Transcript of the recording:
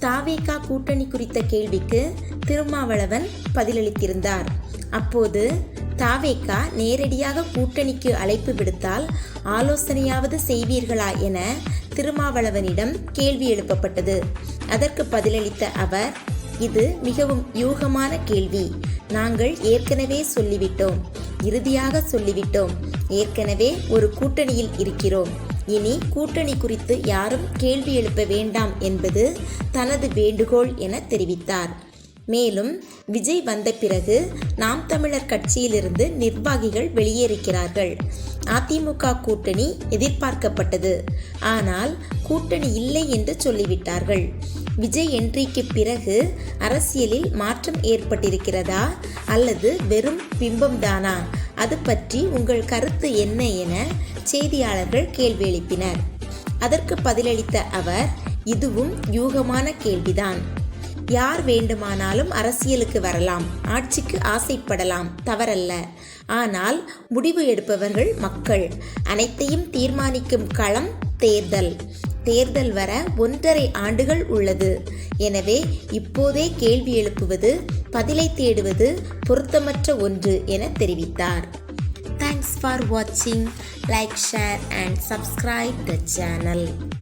தாவேகா கூட்டணி குறித்த கேள்விக்கு திருமாவளவன் பதிலளித்திருந்தார். அப்போது தாவேகா நேரடியாக கூட்டணிக்கு அழைப்பு விடுத்தால் ஆலோசனையாவது செய்வீர்களா என திருமாவளவனிடம் கேள்வி எழுப்பப்பட்டது. அதற்கு பதிலளித்த அவர், இது மிகவும் யூகமான கேள்வி. நாங்கள் ஏற்கனவே சொல்லிவிட்டோம், இறுதியாக சொல்லிவிட்டோம். ஏற்கனவே ஒரு கூட்டணியில் இருக்கிறோம். இனி கூட்டணி குறித்து யாரும் கேள்வி எழுப்ப வேண்டாம் என்பது தனது வேண்டுகோள் என தெரிவித்தார். மேலும் விஜய் வந்த பிறகு நாம் தமிழர் கட்சியிலிருந்து நிர்வாகிகள் வெளியேறுகிறார்கள். அதிமுக கூட்டணி எதிர்பார்க்கப்பட்டது, ஆனால் கூட்டணி இல்லை என்று சொல்லிவிட்டார்கள். விஜய் என்ட்ரிக்கு பிறகு அரசியலில் மாற்றம் ஏற்பட்டிருக்கிறதா அல்லது வெறும் பிம்பம்தானா? அது பற்றி உங்கள் கருத்து என்ன என செய்தியாளர்கள் கேள்வி எழுப்பினர். அதற்கு பதிலளித்த அவர், இதுவும் யூகமான கேள்விதான். யார் வேண்டுமானாலும் அரசியலுக்கு வரலாம், ஆட்சிக்கு ஆசைப்படலாம், தவறல்ல. ஆனால் முடிவு எடுப்பவர்கள் மக்கள். அனைத்தையும் தீர்மானிக்கும் களம் தேர்தல். தேர்தல் வர 1.5 ஆண்டுகள் உள்ளது. எனவே இப்போதே கேள்வி எழுப்புவது, பதிலை தேடுவது பொருத்தமற்ற ஒன்று என தெரிவித்தார். Thanks for watching. Like, share and subscribe the channel.